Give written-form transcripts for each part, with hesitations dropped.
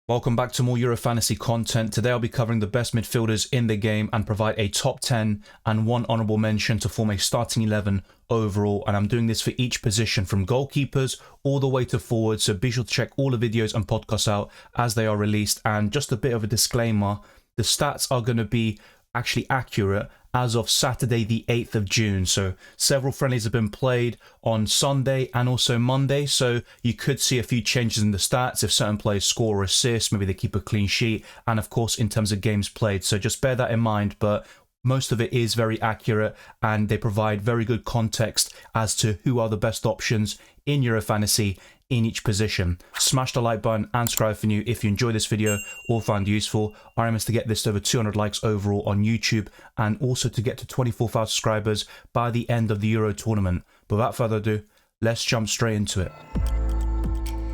Welcome back to more Euro Fantasy content. Today I'll be covering the best midfielders in the game and provide a top 10 and one honourable mention to form a starting 11 overall. And I'm doing this for each position from goalkeepers all the way to forwards. So be sure to check all the videos and podcasts out as they are released. And just a bit of a disclaimer, the stats are going to be actually accurate as of Saturday the 8th of June. So several friendlies have been played on Sunday and also Monday, so you could see a few changes in the stats if certain players score or assist, maybe they keep a clean sheet, and of course in terms of games played. So just bear that in mind, but most of it is very accurate and they provide very good context as to who are the best options in Euro Fantasy in each position. Smash the like button and subscribe if you enjoy this video or find useful. Our aim is to get this to over 200 likes overall on YouTube and also to get to 24,000 subscribers by the end of the Euro tournament. But without further ado, let's jump straight into it.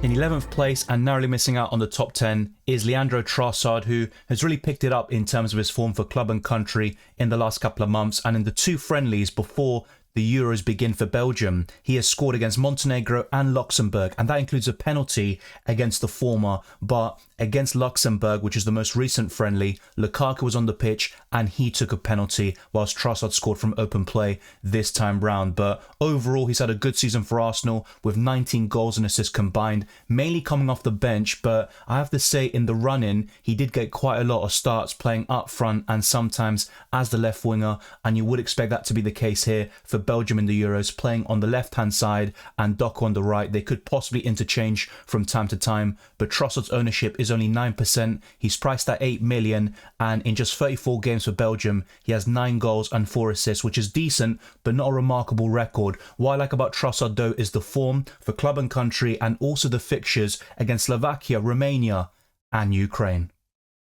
In 11th place and narrowly missing out on the top 10 is Leandro Trossard, who has really picked it up in terms of his form for club and country in the last couple of months, and in the two friendlies before the Euros begin for Belgium, he has scored against Montenegro and Luxembourg, and that includes a penalty against the former. But against Luxembourg, which is the most recent friendly, Lukaku was on the pitch and he took a penalty, whilst Trossard scored from open play this time round. But overall, he's had a good season for Arsenal with 19 goals and assists combined, mainly coming off the bench. But I have to say, in the run-in, he did get quite a lot of starts playing up front and sometimes as the left winger, and you would expect that to be the case here for Belgium in the Euros, playing on the left-hand side and Doku on the right. They could possibly interchange from time to time, but Trossard's ownership is only 9%. He's priced at 8 million, and in just 34 games for Belgium, he has 9 goals and 4 assists, which is decent, but not a remarkable record. What I like about Trossard, though, is the form for club and country and also the fixtures against Slovakia, Romania, and Ukraine.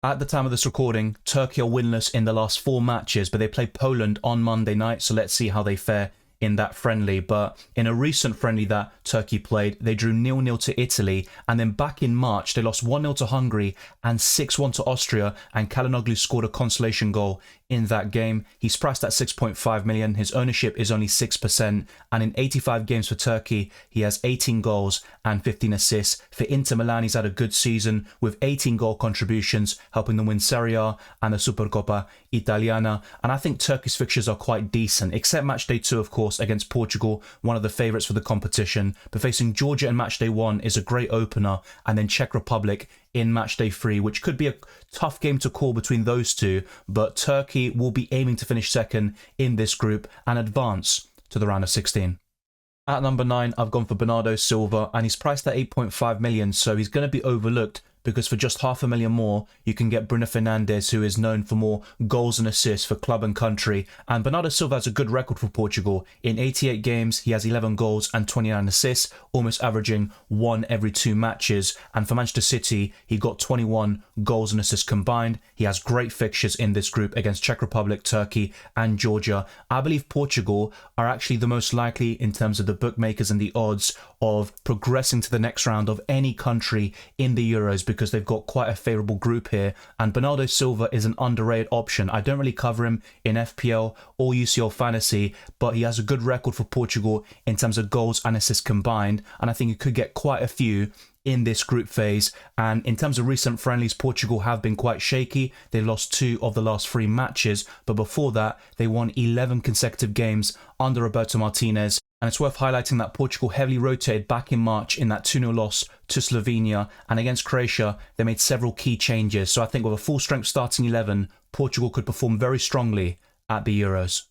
At the time of this recording, Turkey are winless in the last 4 matches, but they play Poland on Monday night, so let's see how they fare in that friendly. But in a recent friendly that Turkey played, they drew 0-0 to Italy, and then back in March they lost 1-0 to Hungary and 6-1 to Austria, and Kalinoglu scored a consolation goal in that game. He's priced at 6.5 million. His ownership is only 6%, and in 85 games for Turkey, he has 18 goals and 15 assists. For Inter Milan, he's had a good season with 18 goal contributions, helping them win Serie A and the Supercoppa Italiana. And I think Turkey's fixtures are quite decent, except Matchday 2, of course, against Portugal, one of the favourites for the competition. But facing Georgia in Matchday 1 is a great opener, and then Czech Republic in Matchday 3, which could be a tough game to call between those two. But Turkey will be aiming to finish second in this group and advance to the round of 16. At number 9, I've gone for Bernardo Silva, and he's priced at 8.5 million, so he's going to be overlooked, because for just $500,000 more, you can get Bruno Fernandes, who is known for more goals and assists for club and country. And Bernardo Silva has a good record for Portugal. In 88 games, he has 11 goals and 29 assists, almost averaging 1 every 2 matches. And for Manchester City, he got 21 goals and assists combined. He has great fixtures in this group against Czech Republic, Turkey, and Georgia. I believe Portugal are actually the most likely, in terms of the bookmakers and the odds, of progressing to the next round of any country in the Euros, because they've got quite a favourable group here. And Bernardo Silva is an underrated option. I don't really cover him in FPL or UCL Fantasy, but he has a good record for Portugal in terms of goals and assists combined, and I think he could get quite a few in this group phase. And in terms of recent friendlies, Portugal have been quite shaky. They lost 2 of the last 3 matches, but before that they won 11 consecutive games under Roberto Martinez. And it's worth highlighting that Portugal heavily rotated back in March in that 2-0 loss to Slovenia, and against Croatia they made several key changes. So I think with a full strength starting 11, Portugal could perform very strongly at the Euros.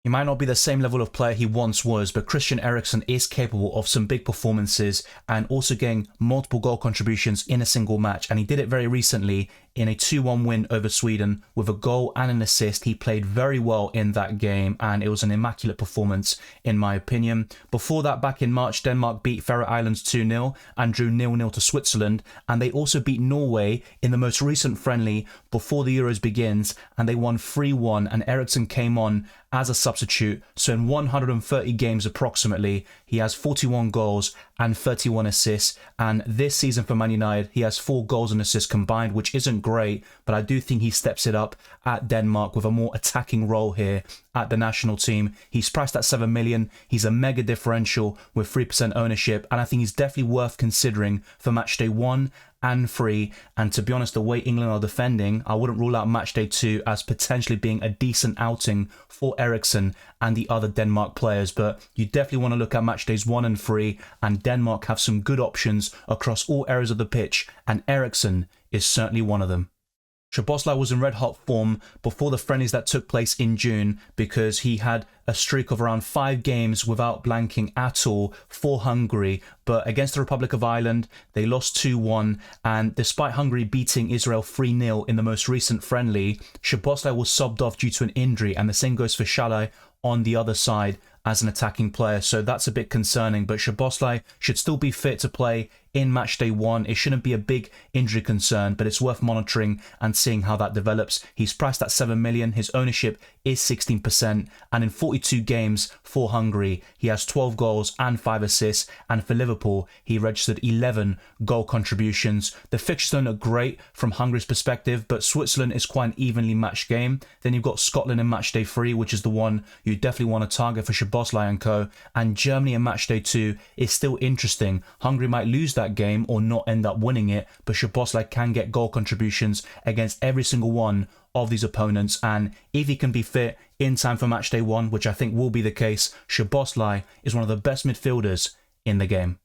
He might not be the same level of player he once was, but Christian Eriksen is capable of some big performances and also getting multiple goal contributions in a single match. And he did it very recently in a 2-1 win over Sweden with a goal and an assist. He played very well in that game, and it was an immaculate performance in my opinion. Before that, back in March, Denmark beat Faroe Islands 2-0 and drew 0-0 to Switzerland, and they also beat Norway in the most recent friendly before the Euros begins, and they won 3-1, and Eriksen came on as a substitute. So in 130 games approximately, he has 41 goals and 31 assists, and this season for Man United he has 4 goals and assists combined, which isn't great, but I do think he steps it up at Denmark with a more attacking role here at the national team. He's priced at 7 million. He's a mega differential with 3% ownership, and I think he's definitely worth considering for Matchday 1 and free. And to be honest, the way England are defending, I wouldn't rule out Matchday 2 as potentially being a decent outing for Eriksen and the other Denmark players. But you definitely want to look at Matchdays 1 and 3, and Denmark have some good options across all areas of the pitch, and Eriksen is certainly one of them. Szoboszlai was in red-hot form before the friendlies that took place in June because he had a streak of around 5 games without blanking at all for Hungary. But against the Republic of Ireland, they lost 2-1. And despite Hungary beating Israel 3-0 in the most recent friendly, Szoboszlai was subbed off due to an injury. And the same goes for Szalai on the other side as an attacking player. So that's a bit concerning. But Szoboszlai should still be fit to play in Matchday 1. It shouldn't be a big injury concern, but it's worth monitoring and seeing how that develops. He's priced at 7 million. His ownership is 16%. And in 42 games for Hungary, he has 12 goals and 5 assists. And for Liverpool, he registered 11 goal contributions. The fixtures don't look great from Hungary's perspective, but Switzerland is quite an evenly matched game. Then you've got Scotland in Matchday 3, which is the one you definitely want to target for Szoboszlai and co. And Germany in Matchday 2 is still interesting. Hungary might lose that game or not end up winning it, but Szoboszlai can get goal contributions against every single one of these opponents, and if he can be fit in time for Matchday 1, which I think will be the case, Szoboszlai is one of the best midfielders in the game.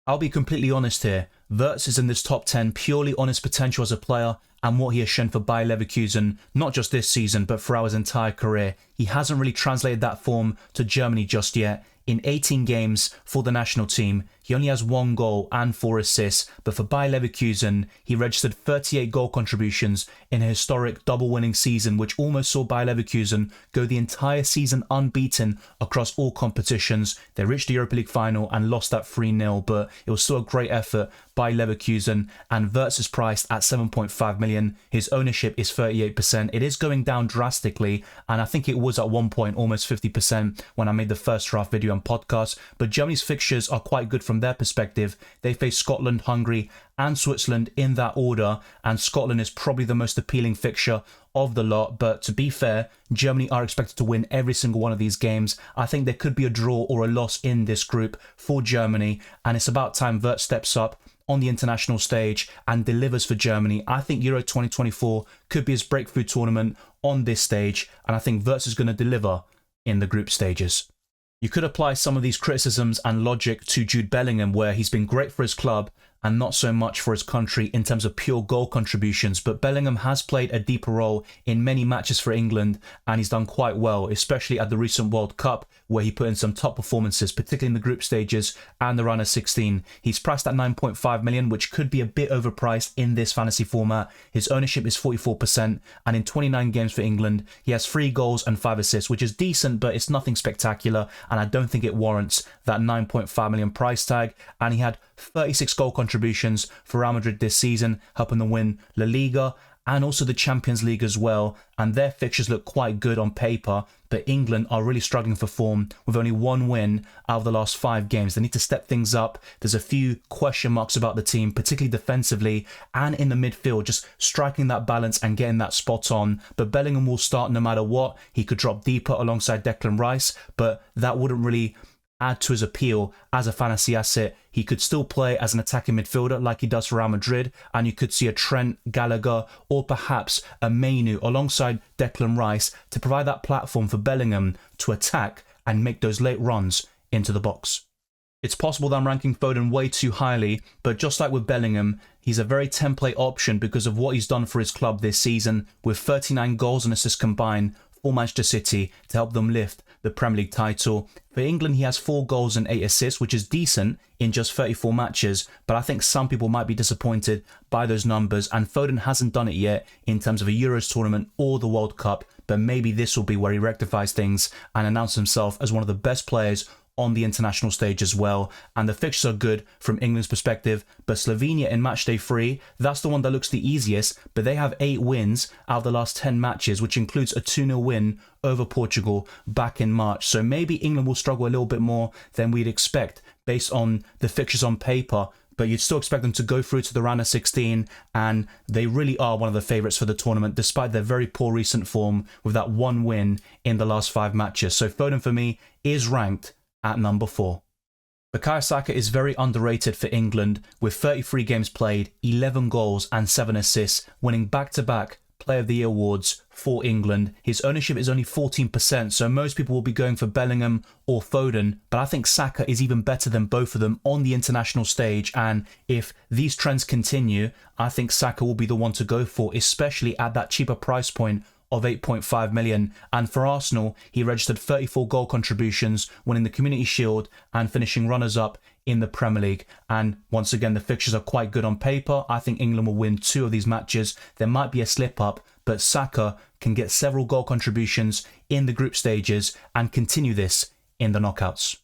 I'll be completely honest here, Wirtz is in this top 10 purely on his potential as a player and what he has shown for Bayer Leverkusen, not just this season but throughout his entire career. He hasn't really translated that form to Germany just yet. In 18 games for the national team, he only has 1 goal and 4 assists, but for Bayer Leverkusen, he registered 38 goal contributions in a historic double-winning season, which almost saw Bayer Leverkusen go the entire season unbeaten across all competitions. They reached the Europa League final and lost that 3-0, but it was still a great effort by Leverkusen, and Wirtz is priced at 7.5 million. His ownership is 38%. It is going down drastically, and I think it was at one point almost 50% when I made the first draft video and podcast, but Germany's fixtures are quite good from their perspective. They face Scotland, Hungary and Switzerland in that order, and Scotland is probably the most appealing fixture of the lot. But to be fair, Germany are expected to win every single one of these games. I think there could be a draw or a loss in this group for Germany, and it's about time Wirtz steps up on the international stage and delivers for Germany. I think Euro 2024 could be his breakthrough tournament on this stage, and I think Wirtz is going to deliver in the group stages. You could apply some of these criticisms and logic to Jude Bellingham, where he's been great for his club and not so much for his country in terms of pure goal contributions. But Bellingham has played a deeper role in many matches for England, and he's done quite well, especially at the recent World Cup, where he put in some top performances, particularly in the group stages and the round of 16. He's priced at 9.5 million, which could be a bit overpriced in this fantasy format. His ownership is 44%, and in 29 games for England, he has 3 goals and 5 assists, which is decent, but it's nothing spectacular, and I don't think it warrants that 9.5 million price tag. And he had 36 goal contributions for Real Madrid this season, helping them win La Liga and also the Champions League as well. And their fixtures look quite good on paper, but England are really struggling for form with only 1 win out of the last 5 games. They need to step things up. There's a few question marks about the team, particularly defensively and in the midfield, just striking that balance and getting that spot on. But Bellingham will start no matter what. He could drop deeper alongside Declan Rice, but that wouldn't really add to his appeal as a fantasy asset. He could still play as an attacking midfielder like he does for Real Madrid, and you could see a Trent, Gallagher or perhaps a Mainu alongside Declan Rice to provide that platform for Bellingham to attack and make those late runs into the box. It's possible that I'm ranking Foden way too highly, but just like with Bellingham, he's a very template option because of what he's done for his club this season, with 39 goals and assists combined for Manchester City to help them lift the Premier League title. For England, he has 4 goals and 8 assists, which is decent in just 34 matches, but I think some people might be disappointed by those numbers, and Foden hasn't done it yet in terms of a Euros tournament or the World Cup, but maybe this will be where he rectifies things and announces himself as one of the best players on the international stage as well. And the fixtures are good from England's perspective, but Slovenia in Matchday 3, that's the one that looks the easiest, but they have 8 wins out of the last 10 matches, which includes a 2-0 win over Portugal back in March. So maybe England will struggle a little bit more than we'd expect based on the fixtures on paper, but you'd still expect them to go through to the round of 16, and they really are one of the favourites for the tournament despite their very poor recent form with that 1 win in the last 5 matches. So Foden for me is ranked at number 4. Bukayo Saka is very underrated for England, with 33 games played, 11 goals and 7 assists, winning back-to-back Player of the Year awards for England. His ownership is only 14%, so most people will be going for Bellingham or Foden, but I think Saka is even better than both of them on the international stage, and if these trends continue, I think Saka will be the one to go for, especially at that cheaper price point of 8.5 million. And for Arsenal, he registered 34 goal contributions, winning the Community Shield and finishing runners-up in the Premier League. And once again, the fixtures are quite good on paper. I think England will win 2 of these matches. There might be a slip-up, but Saka can get several goal contributions in the group stages and continue this in the knockouts.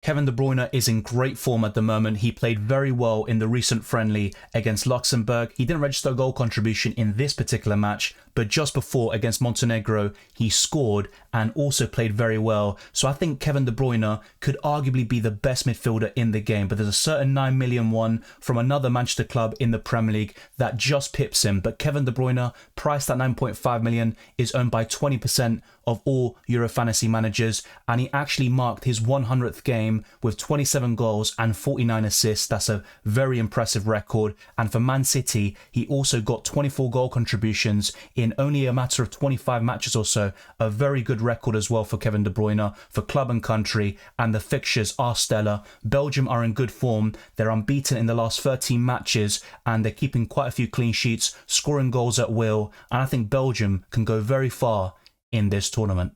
Kevin De Bruyne is in great form at the moment. He played very well in the recent friendly against Luxembourg. He didn't register a goal contribution in this particular match, but just before against Montenegro, he scored and also played very well. So I think Kevin De Bruyne could arguably be the best midfielder in the game, but there's a certain 9 million one from another Manchester club in the Premier League that just pips him. But Kevin De Bruyne, priced at 9.5 million, is owned by 20% of all Euro fantasy managers, and he actually marked his 100th game with 27 goals and 49 assists. That's a very impressive record. And for Man City, he also got 24 goal contributions in only a matter of 25 matches or so. A very good record as well for Kevin De Bruyne for club and country, and the fixtures are stellar. Belgium are in good form. They're unbeaten in the last 13 matches, and they're keeping quite a few clean sheets, scoring goals at will, and I think Belgium can go very far in this tournament.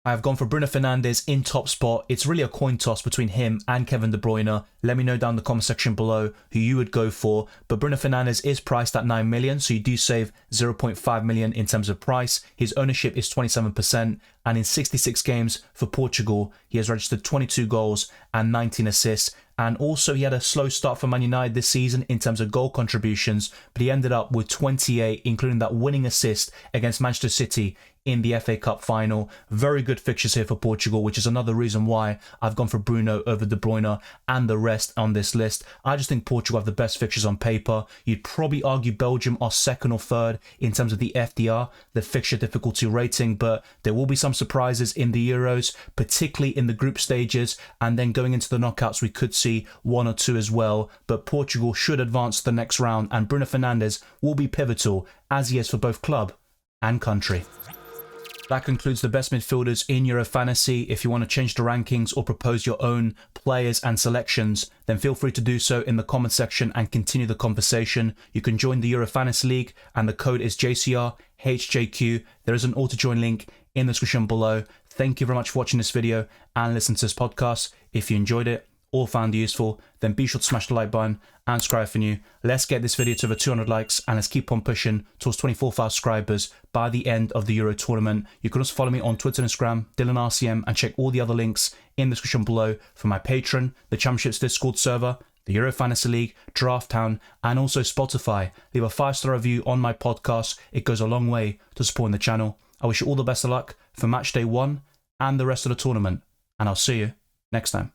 I have gone for Bruno Fernandes in top spot. It's really a coin toss between him and Kevin De Bruyne. Let me know down in the comment section below who you would go for. But Bruno Fernandes is priced at 9 million, so you do save 0.5 million in terms of price. His ownership is 27%, and in 66 games for Portugal, he has registered 22 goals and 19 assists. And also he had a slow start for Man United this season in terms of goal contributions, but he ended up with 28, including that winning assist against Manchester City in the FA Cup final. Very good fixtures here for Portugal, which is another reason why I've gone for Bruno over De Bruyne and the rest on this list. I just think Portugal have the best fixtures on paper. You'd probably argue Belgium are second or third in terms of the FDR, the fixture difficulty rating, but there will be some surprises in the Euros, particularly in the group stages, and then going into the knockouts we could see 1 or 2 as well. But Portugal should advance to the next round, and Bruno Fernandes will be pivotal, as he is for both club and country. That concludes the best midfielders in Euro Fantasy. If you want to change the rankings or propose your own players and selections, then feel free to do so in the comment section and continue the conversation. You can join the Euro Fantasy League, and the code is JCRHjQ. There is an auto-join link in the description below. Thank you very much for watching this video and listening to this podcast. If you enjoyed it or found it useful, then be sure to smash the like button and subscribe if you're new. Let's get this video to over 200 likes, and let's keep on pushing towards 24,000 subscribers by the end of the Euro tournament. You can also follow me on Twitter and Instagram, DylanRCM, and check all the other links in the description below for my Patreon, the Championships Discord server, the Euro Fantasy League, Draft Town, and also Spotify. Leave a 5-star review on my podcast. It goes a long way to supporting the channel. I wish you all the best of luck for Matchday 1 and the rest of the tournament, and I'll see you next time.